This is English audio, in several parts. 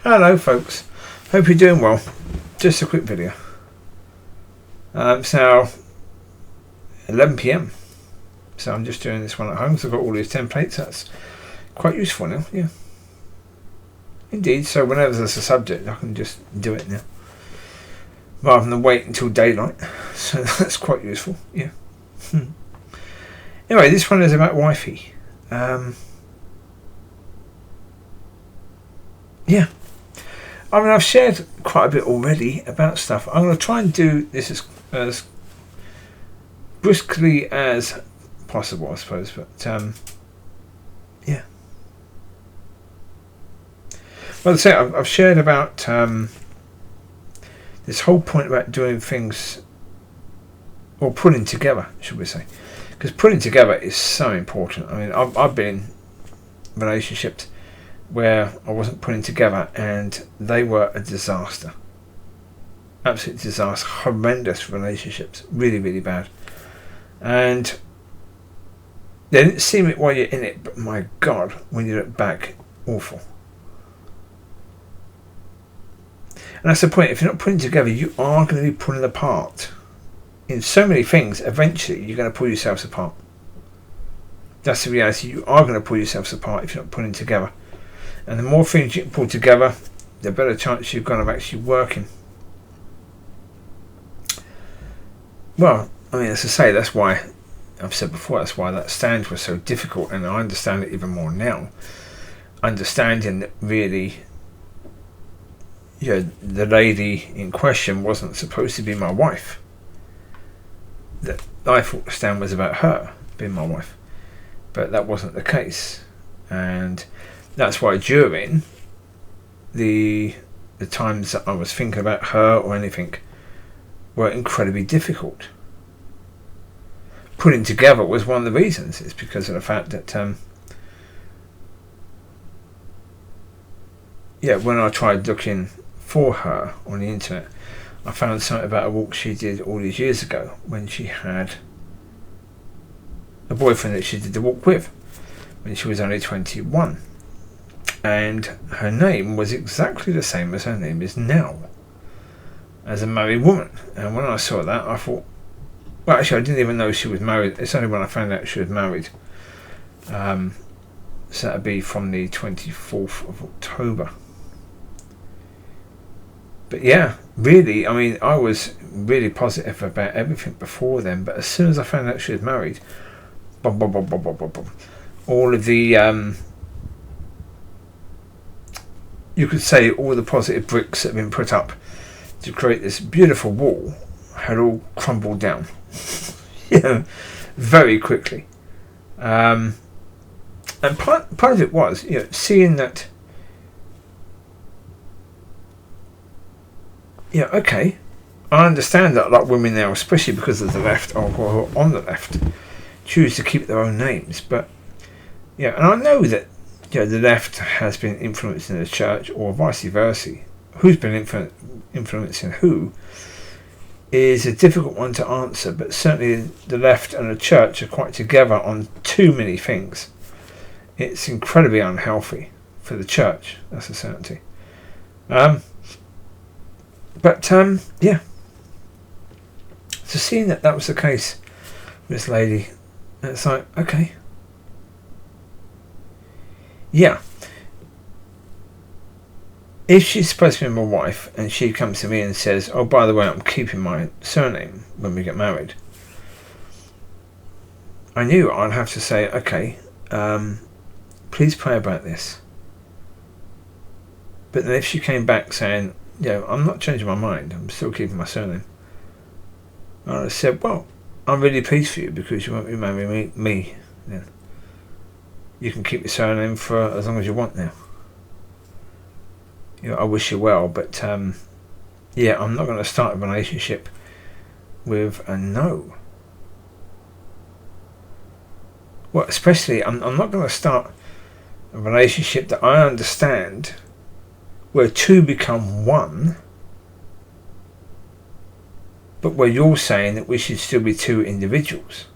Hello folks, hope you're doing well. Just a quick video. It's now 11 PM, so I'm just doing this one at home, so I've got all these templates. That's quite useful now, yeah. Indeed, so whenever there's a subject I can just do it now rather than wait until daylight, so that's quite useful, yeah. Anyway, this one is about Wifey. Yeah, I mean, I've shared quite a bit already about stuff. I'm going to try and do this as briskly as possible, I suppose. But yeah. Well, as I say, I've shared about this whole point about doing things, or putting together, should we say? Because putting together is so important. I mean, I've been in relationships where I wasn't putting together and they were a disaster. Absolute disaster. Horrendous relationships. Really, really bad. And they didn't seem it while you're in it, but my God, when you look back, awful. And that's the point. If you're not putting together, you are going to be pulling apart. In so many things, eventually you're going to pull yourselves apart. That's the reality. You are going to pull yourselves apart if you're not putting together. And the more things you can pull together, the better chance you've got of actually working. Well, I mean, as I say, that's why, I've said before, that's why that stand was so difficult, and I understand it even more now. Understanding that really, the lady in question wasn't supposed to be my wife. That I thought the stand was about her being my wife, but that wasn't the case. And that's why during the times that I was thinking about her or anything were incredibly difficult. Putting together was one of the reasons. It's because of the fact that when I tried looking for her on the internet, I found something about a walk she did all these years ago when she had a boyfriend that she did the walk with when she was only 21. And her name was exactly the same as her name is now, as a married woman. And when I saw that, I thought, well, actually, I didn't even know she was married. It's only when I found out she was married. So that'd be from the 24th of October. But yeah, really, I mean, I was really positive about everything before then. But as soon as I found out she was married, all of the you could say all the positive bricks that have been put up to create this beautiful wall had all crumbled down very quickly. And part of it was seeing that okay, I understand that a lot of women now, especially because of the left or who are on the left, choose to keep their own names. But and I know that the left has been influencing the church, or vice versa. Who's been influencing who is a difficult one to answer, but certainly the left and the church are quite together on too many things. It's incredibly unhealthy for the church, that's a certainty. So seeing that was the case with this lady, it's like, okay. Yeah. If she's supposed to be my wife and she comes to me and says, oh, by the way, I'm keeping my surname when we get married, I knew I'd have to say, okay, please pray about this. But then if she came back saying, I'm not changing my mind, I'm still keeping my surname, I said, well, I'm really pleased for you because you won't be marrying me then. You can keep your surname for as long as you want now. I wish you well, but I'm not going to start a relationship with a no. Well, especially, I'm not going to start a relationship that I understand where two become one, but where you're saying that we should still be two individuals.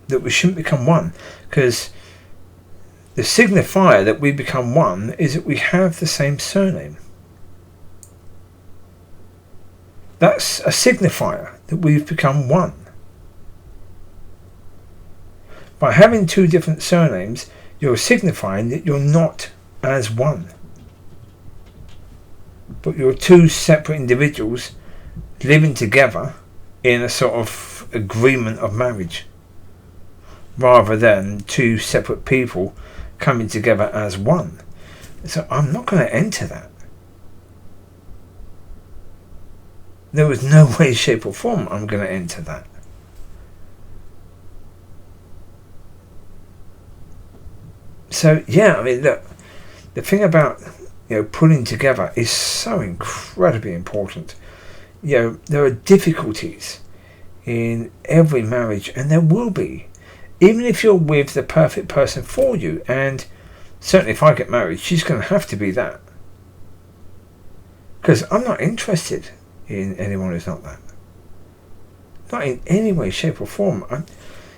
That we shouldn't become one, because The signifier that we become one is that we have the same surname. That's a signifier that we've become one. By having two different surnames, you're signifying that you're not as one, but you're two separate individuals living together in a sort of agreement of marriage, rather than two separate people coming together as one. So I'm not going to enter that. There was no way, shape or form I'm going to enter that. So yeah, I mean, look, the thing about, pulling together is so incredibly important. There are difficulties in every marriage, and there will be, even if you're with the perfect person for you. And certainly if I get married, she's going to have to be that, because I'm not interested in anyone who's not that, not in any way, shape or form.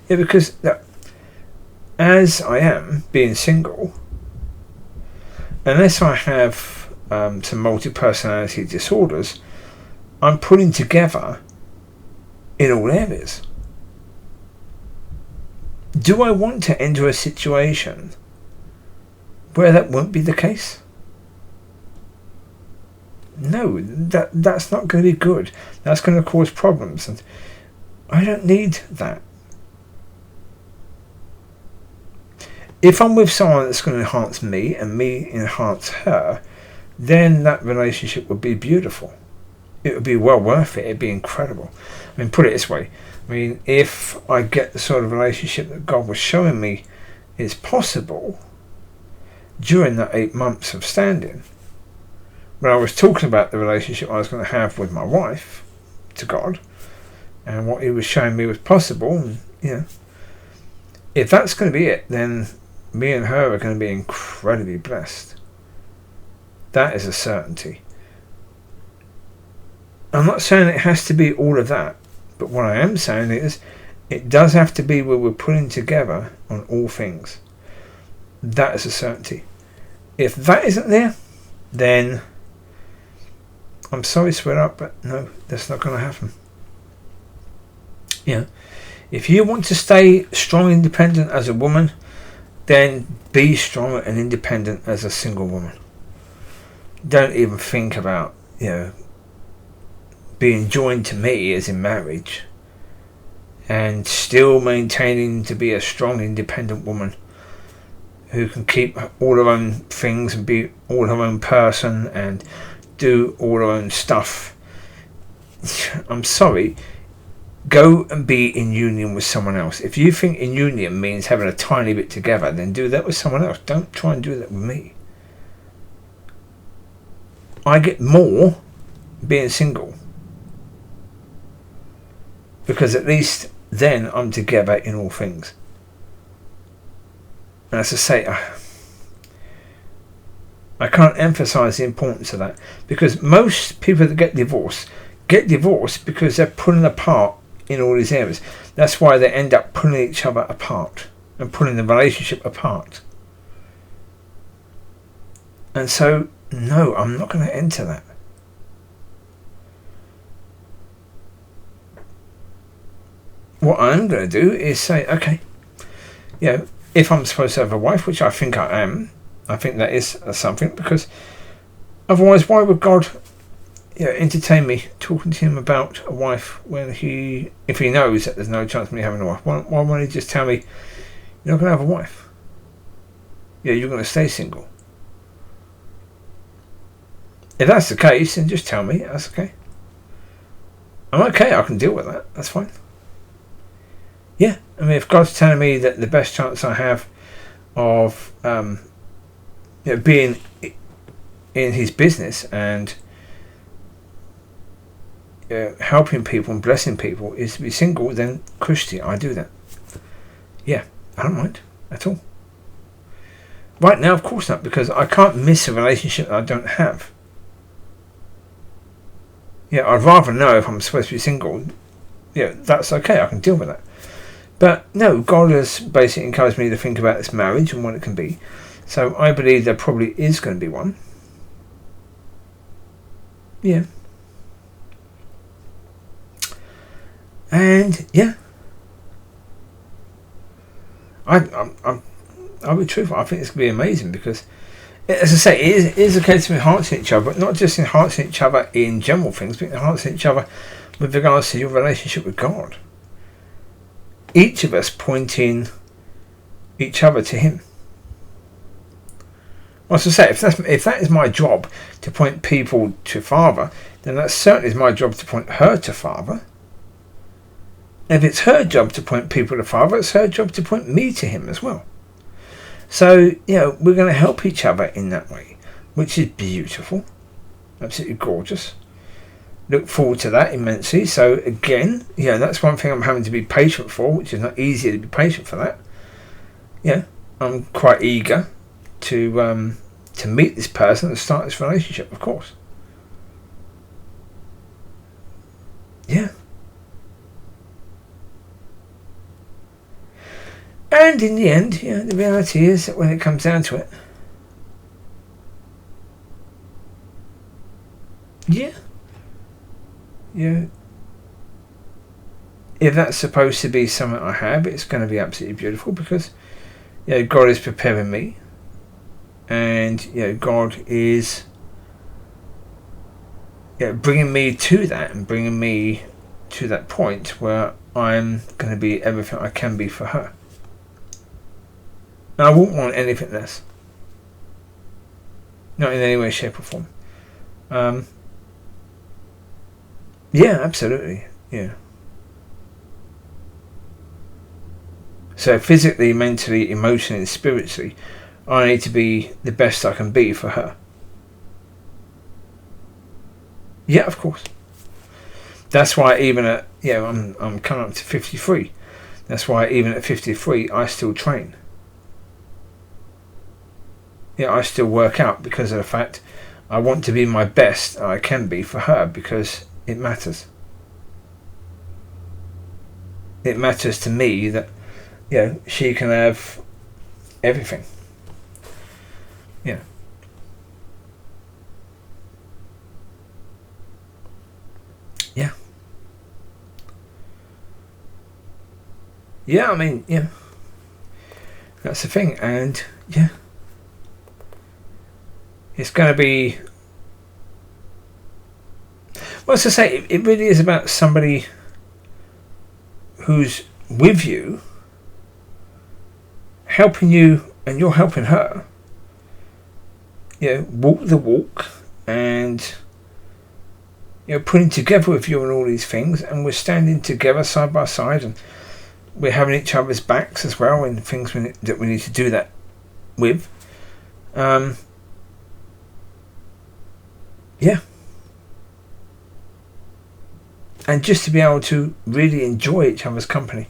Because as I am being single, unless I have some multi-personality disorders, I'm pulling together in all areas. Do I want to enter a situation where that won't be the case? No, that's not going to be good. That's going to cause problems, and I don't need that. If I'm with someone that's going to enhance me and me enhance her, then that relationship would be beautiful. It would be well worth it. It'd be incredible. I mean, put it this way. I mean, if I get the sort of relationship that God was showing me is possible during that 8 months of standing, when I was talking about the relationship I was going to have with my wife to God, and what he was showing me was possible, and, if that's going to be it, then me and her are going to be incredibly blessed. That is a certainty. I'm not saying it has to be all of that, but what I am saying is it does have to be where we're pulling together on all things. That is a certainty. If that isn't there, then I'm sorry, sweetheart, but no, that's not going to happen. If you want to stay strong and independent as a woman, then be strong and independent as a single woman. Don't even think about, being joined to me as in marriage and still maintaining to be a strong, independent woman who can keep all her own things and be all her own person and do all her own stuff. I'm sorry. Go and be in union with someone else. If you think in union means having a tiny bit together, then do that with someone else. Don't try and do that with me. I get more being single, because at least then I'm together in all things. And as I say, I can't emphasize the importance of that, because most people that get divorced because they're pulling apart in all these areas. That's why they end up pulling each other apart and pulling the relationship apart. And so, no, I'm not going to enter that. What I'm going to do is say, okay, if I'm supposed to have a wife, which I think I am, I think that is something, because otherwise why would God entertain me talking to him about a wife when if he knows that there's no chance of me having a wife? Why won't he just tell me, you're not going to have a wife? You're going to stay single. If that's the case, then just tell me. That's okay. I'm okay. I can deal with that. That's fine. I mean, if God's telling me that the best chance I have of being in his business and helping people and blessing people is to be single, then Christy, I do that. I don't mind at all. Right now, of course not, because I can't miss a relationship that I don't have. I'd rather know if I'm supposed to be single. That's okay. I can deal with that. But no, God has basically encouraged me to think about this marriage and what it can be. So I believe there probably is going to be one. Yeah. And yeah, I'll be truthful. I think it's going to be amazing because, as I say, it is a case of enhancing each other, but not just enhancing each other in general things, but enhancing each other with regards to your relationship with God. Each of us pointing each other to Him. Well, as I say, if that is my job to point people to Father, then that certainly is my job to point her to Father. If it's her job to point people to Father, it's her job to point me to Him as well. So, we're going to help each other in that way, which is beautiful. Absolutely gorgeous. Look forward to that immensely. So, again, that's one thing I'm having to be patient for, which is not easy to be patient for that. I'm quite eager to meet this person and start this relationship, of course. Yeah. And in the end, the reality is that when it comes down to it, if that's supposed to be something I have, it's going to be absolutely beautiful because, God is preparing me, and God is bringing me to that and bringing me to that point where I'm going to be everything I can be for her. And I wouldn't want anything less. Not in any way, shape or form. Absolutely. Yeah. So physically, mentally, emotionally, and spiritually, I need to be the best I can be for her. Yeah, of course. That's why even at, I'm coming up to 53. That's why even at 53, I still train. I still work out because of the fact I want to be my best I can be for her because it matters. It matters to me that, she can have everything. Yeah. Yeah. Yeah, I mean, that's the thing, and it's going to be, well, as I say, it really is about somebody who's with you, helping you, and you're helping her, walk the walk, and putting together with you on all these things, and we're standing together side by side, and we're having each other's backs as well in things that we need to do that with. And just to be able to really enjoy each other's company.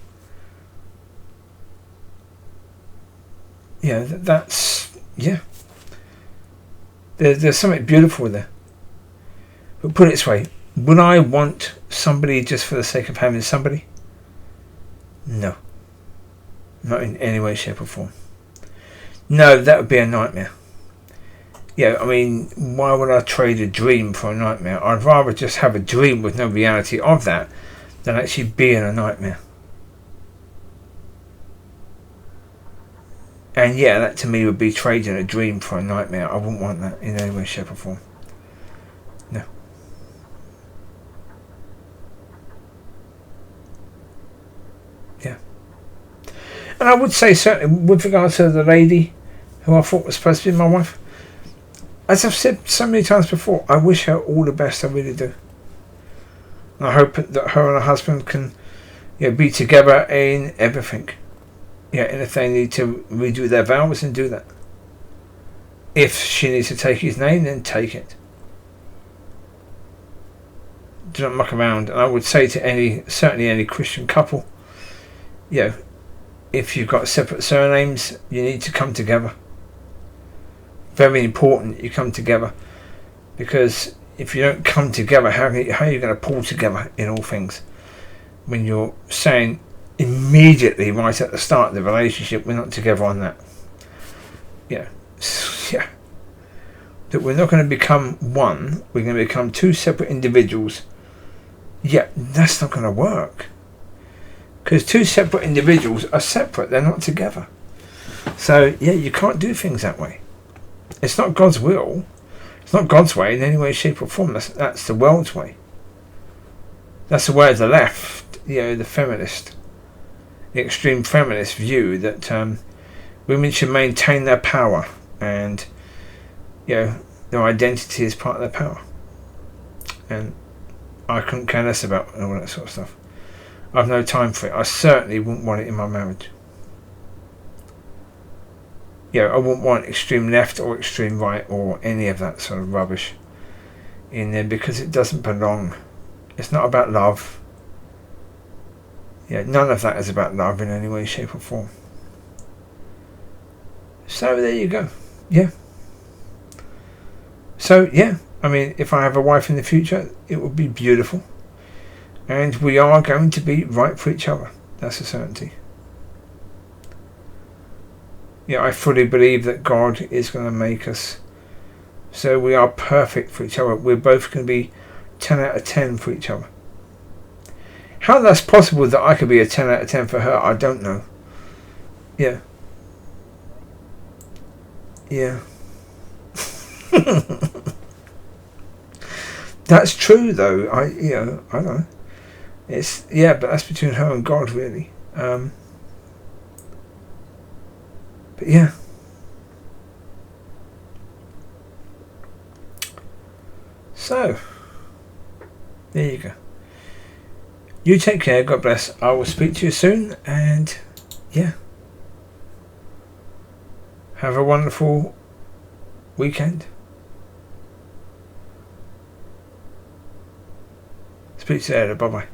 That's There's something beautiful there. But put it this way, would I want somebody just for the sake of having somebody? No. Not in any way, shape or form. No, that would be a nightmare. I mean, why would I trade a dream for a nightmare? I'd rather just have a dream with no reality of that than actually be in a nightmare. And that to me would be trading a dream for a nightmare. I wouldn't want that in any way, shape or form. No. And I would say certainly with regards to the lady who I thought was supposed to be my wife, as I've said so many times before, I wish her all the best, I really do. And I hope that her and her husband can be together in everything. And if they need to redo their vows, then do that. If she needs to take his name, then take it. Do not muck around. And I would say to certainly any Christian couple, if you've got separate surnames, you need to come together. Very important you come together, because if you don't come together, how are you going to pull together in all things when you're saying immediately, right at the start of the relationship, we're not together on that. Yeah. Yeah. That we're not going to become one, we're going to become two separate individuals. Yeah, that's not going to work. Because two separate individuals are separate, they're not together. So, yeah, you can't do things that way. It's not God's will. It's not God's way in any way, shape or form. That's the world's way. That's the way of the left, the feminist, the extreme feminist view that women should maintain their power and, their identity is part of their power. And I couldn't care less about all that sort of stuff. I've no time for it. I certainly wouldn't want it in my marriage. I wouldn't want extreme left or extreme right or any of that sort of rubbish in there because it doesn't belong. It's not about love. None of that is about love in any way, shape or form. So there you go. Yeah. So I mean, if I have a wife in the future, it will be beautiful. And we are going to be right for each other. That's a certainty. I fully believe that God is going to make us so we are perfect for each other. We're both going to be 10 out of 10 for each other. How that's possible that I could be a 10 out of 10 for her, I don't know. Yeah. That's true though. I know. It's but that's between her and God really. But yeah. So there you go. You take care, God bless. I will speak to you soon and have a wonderful weekend. Speak to you later. Bye bye.